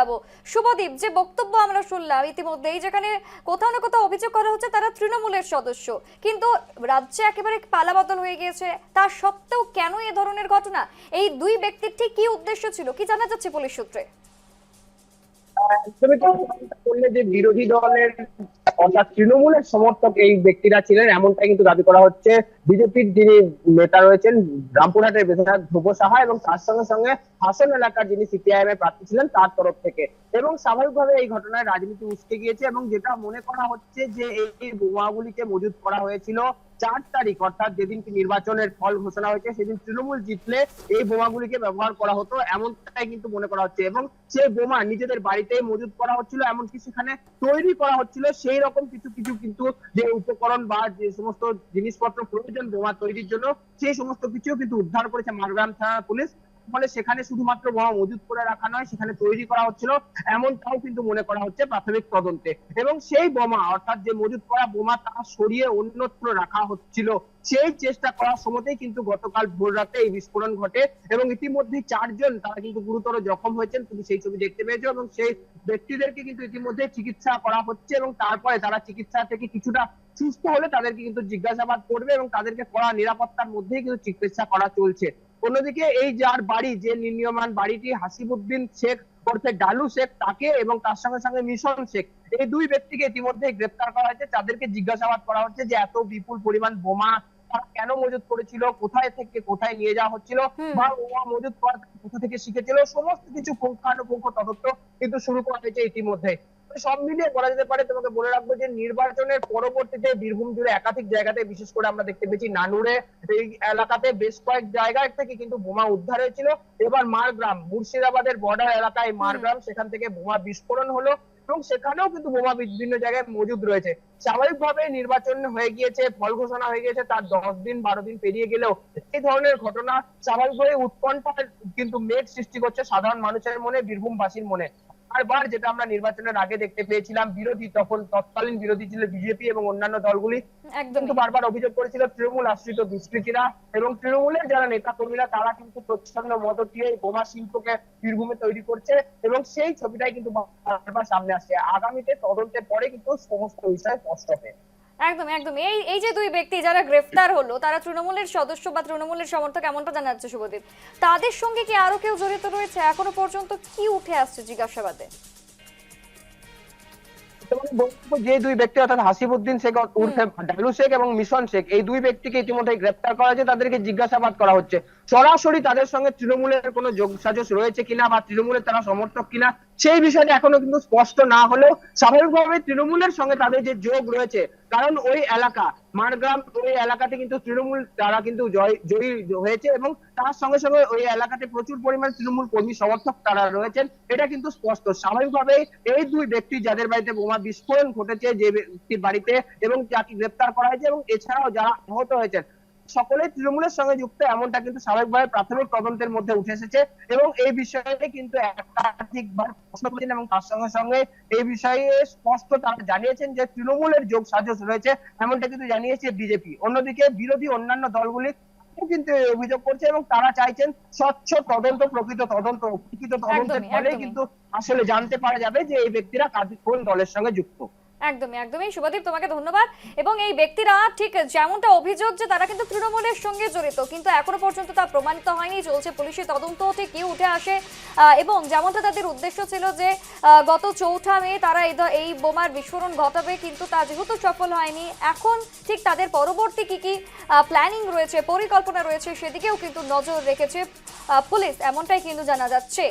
যাব। শুভদীপ, যে বক্তব্য আমরা শুনলাম ইতিমধ্যেই, যেখানে কোথাও না কোথাও অভিযোগ করা হচ্ছে তারা তৃণমূলের সদস্য, কিন্তু রাজ্যে একেবারে পালাবদল হয়ে গিয়েছে, তা সত্ত্বেও কেন এ ধরনের ঘটনা? এই দুই ব্যক্তির ঠিক কি উদ্দেশ্য ছিল, কি জানা যাচ্ছে পুলিশ সূত্রে? তুমি তো বললে যে বিরোধী দলের অর্থাৎ তৃণমূলের সমর্থক এই ব্যক্তিরা ছিলেন, এমনটাই কিন্তু দাবি করা হচ্ছে বিজেপির যিনি নেতা রয়েছেন রামপুরহাটের বিধায়ক ধ্রুব সাহা এবং তার সঙ্গে সঙ্গে হাসন এলাকার যিনি সিপিআইএম এর প্রার্থী ছিলেন তার তরফ থেকে। এবং স্বাভাবিকভাবে এই ঘটনায় রাজনীতি উস্কে গিয়েছে এবং যেটা মনে করা হচ্ছে যে এই বোমাগুলিকে মজুত করা হয়েছিল 4 তারিখ, অর্থাৎ যেদিনকে নির্বাচনের ফল ঘোষণা হয়েছে সেদিন তৃণমূল জিতলে এই বোমাগুলিকে ব্যবহার করা হতো, এমনটাই কিন্তু মনে করা হচ্ছে। এবং সেই বোমা নিজেদের বাড়িতেই মজুত করা হচ্ছিল, এমনকি সেখানে তৈরি করা হচ্ছিল সেই রকম কিছু কিছু কিন্তু যে উপকরণ বা যে সমস্ত জিনিসপত্র প্রয়োজন বোমা তৈরির জন্য সেই সমস্ত কিছু কিন্তু উদ্ধার করেছে মারগ্রাম থানা পুলিশ। ফলে সেখানে শুধুমাত্র বোমা মজুত করে রাখা নয়, সেখানে তৈরি করা হচ্ছিল এমনটাও কিন্তু মনে করা হচ্ছে প্রাথমিক তদন্তে। এবং সেই বোমা অর্থাৎ যে মজুত করা বোমা তা সরিয়ে অন্যত্র রাখা হচ্ছিল, সেই চেষ্টা করার সময়তেই কিন্তু গতকাল ভোর রাতে এই বিস্ফোরণ ঘটে এবং ইতিমধ্যে 4 জন তারা কিন্তু গুরুতর জখম হয়েছেন, তুমি সেই ছবি দেখতে পেয়েছো। এবং সেই ব্যক্তিদেরকে কিন্তু ইতিমধ্যে চিকিৎসা করা হচ্ছে এবং তারপরে তারা চিকিৎসা থেকে কিছুটা সুস্থ হলে তাদেরকে কিন্তু জিজ্ঞাসাবাদ করবে এবং তাদেরকে কড়া নিরাপত্তার মধ্যেই কিন্তু চিকিৎসা করা চলছে। অন্যদিকে এই যার বাড়ি, যে নির্মীয়মান বাড়িটি হাসিবুদ্দিন শেখ করতে ডালু শেখ, তাকে এবং তার সঙ্গে সঙ্গে মিশন শেখ, এই দুই ব্যক্তিকে ইতিমধ্যে গ্রেপ্তার করা হয়েছে। তাদেরকে জিজ্ঞাসাবাদ করা হচ্ছে যে এত বিপুল পরিমাণ বোমা তারা কেন মজুত করেছিল, কোথায় থেকে কোথায় নিয়ে যাওয়া হচ্ছিল, বা বোমা মজুত করা কোথা থেকে শিখেছিল, সমস্ত কিছু পুঙ্খানুপুঙ্খ তদন্ত কিন্তু শুরু করা হয়েছে ইতিমধ্যে। সব মিলিয়ে বলা যেতে পারে, তোমাকে বলে রাখবো যে নির্বাচনের পরবর্তীতে বীরভূম জুড়ে একাধিক জায়গাতে, বিশেষ করে আমরা দেখতে পেয়েছি নানুরে এই এলাকাতে বেশ কয়েক জায়গায় থেকে কিন্তু বোমা উদ্ধার হয়েছিল। এবার মারগ্রাম, মুর্শিদাবাদের বর্ডার এলাকায় মারগ্রাম, সেখান থেকে বোমা বিস্ফোরণ হলো এবং সেখানেও কিন্তু বোমা বিভিন্ন জায়গায় মজুদ রয়েছে। স্বাভাবিকভাবে নির্বাচন হয়ে গিয়েছে, ফল ঘোষণা হয়ে গিয়েছে, তার 10 দিন 12 দিন পেরিয়ে গেলেও এই ধরনের ঘটনা স্বাভাবিকভাবে উৎকণ্ঠার কিন্তু মেঘ সৃষ্টি করছে সাধারণ মানুষের মনে, বীরভূমবাসীর মনে। বারবার যেটা আমরা নির্বাচনের আগে দেখতে পেয়েছিলাম, বিরোধী তখন তৎকালীন বিরোধী ছিল বিজেপি এবং অন্যান্য দলগুলি, কিন্তু বারবার অভিযোগ করেছিল তৃণমূল আশ্রিত দুষ্কৃতীরা এবং তৃণমূলের যারা নেতা কর্মীরা তারা কিন্তু প্রচ্ছন্ন মদত দিয়ে বোমা শিল্পকে বীরভূমে তৈরি করছে এবং সেই ছবিটাই কিন্তু বারবার সামনে আসছে। আগামীতে তদন্তের পরে কিন্তু সমস্ত বিষয় স্পষ্ট হবে। একদম একদম। এই এই যে দুই ব্যক্তি যারা গ্রেফতার হলো, তারা তৃণমূলের সদস্য বা তৃণমূলের সমর্থক, এমনটা জানা যাচ্ছে শুভদীপ। তাদের সঙ্গে কি আরো কেউ জড়িত রয়েছে? এখনো পর্যন্ত কি উঠে আসছে জিজ্ঞাসাবাদে? যে দুই ব্যক্তি অর্থাৎ হাসিবুদ্দিন শেখ উর্ফে ডালু শেখ এবং মিশন শেখ, এই দুই ব্যক্তিকে ইতিমধ্যে গ্রেপ্তার করা হয়েছে, তাদেরকে জিজ্ঞাসাবাদ করা হচ্ছে। সরাসরি তাদের সঙ্গে তৃণমূলের কোনো যোগসাজশ রয়েছে কিনা বা তৃণমূলের তারা সমর্থক কিনা সেই বিষয়টা এখনো কিন্তু স্পষ্ট না হলেও স্বাভাবিকভাবে তৃণমূলের সঙ্গে তাদের যে যোগ রয়েছে, কারণ ওই এলাকা মারগ্রাম, ওই এলাকাতে কিন্তু তৃণমূল তারা কিন্তু জয়ী হয়েছে এবং তার সঙ্গে সঙ্গে ওই এলাকাতে প্রচুর পরিমাণ তৃণমূল কর্মী সমর্থক তারা রয়েছেন, এটা কিন্তু স্পষ্ট। স্বাভাবিকভাবে এই দুই ব্যক্তি যাদের বাড়িতে বোমা বিস্ফোরণ ঘটেছে, যে ব্যক্তির বাড়িতে, এবং যাকে গ্রেপ্তার করা হয়েছে এবং এছাড়াও যারা আহত হয়েছেন, সকলে তৃণমূলের সঙ্গে যুক্ত, এমনটা কিন্তু স্বাভাবিকভাবে প্রাথমিক তদন্তের মধ্যে উঠে এসেছে। এবং এই বিষয়ে কিন্তু একাধিকবার প্রশ্ন করেছেন এবং তার সঙ্গে সঙ্গে এই বিষয়ে স্পষ্ট তারা জানিয়েছেন যে তৃণমূলের যোগ সাজস রয়েছে, এমনটা কিন্তু জানিয়েছে বিজেপি। অন্যদিকে বিরোধী অন্যান্য দলগুলি কিন্তু অভিযোগ করছে এবং তারা চাইছেন স্বচ্ছ তদন্ত, প্রকৃত তদন্ত তদন্তের ফলে কিন্তু আসলে জানতে পারা যাবে যে এই ব্যক্তিরা কোন দলের সঙ্গে যুক্ত। একদমই একদমই। শুভদীপ, তোমাকে ধন্যবাদ। এবং এই ব্যক্তিরা ঠিক যেমনটা অভিযোগ যে তারা কিন্তু তৃণমূলের সঙ্গে জড়িত, কিন্তু এখনো পর্যন্ত তা প্রমাণিত হয়নি, চলছে পুলিশের তদন্ত, ঠিক কি উঠে আসে। এবং যেমনটা তাদের উদ্দেশ্য ছিল যে গত 4 মে তারা এই বোমার বিস্ফোরণ ঘটাবে, কিন্তু তা যেহেতু সফল হয়নি, এখন ঠিক তাদের পরবর্তী কি কি প্ল্যানিং রয়েছে, পরিকল্পনা রয়েছে, সেদিকেও কিন্তু নজর রেখেছে পুলিশ, এমনটাই কিন্তু জানা যাচ্ছে।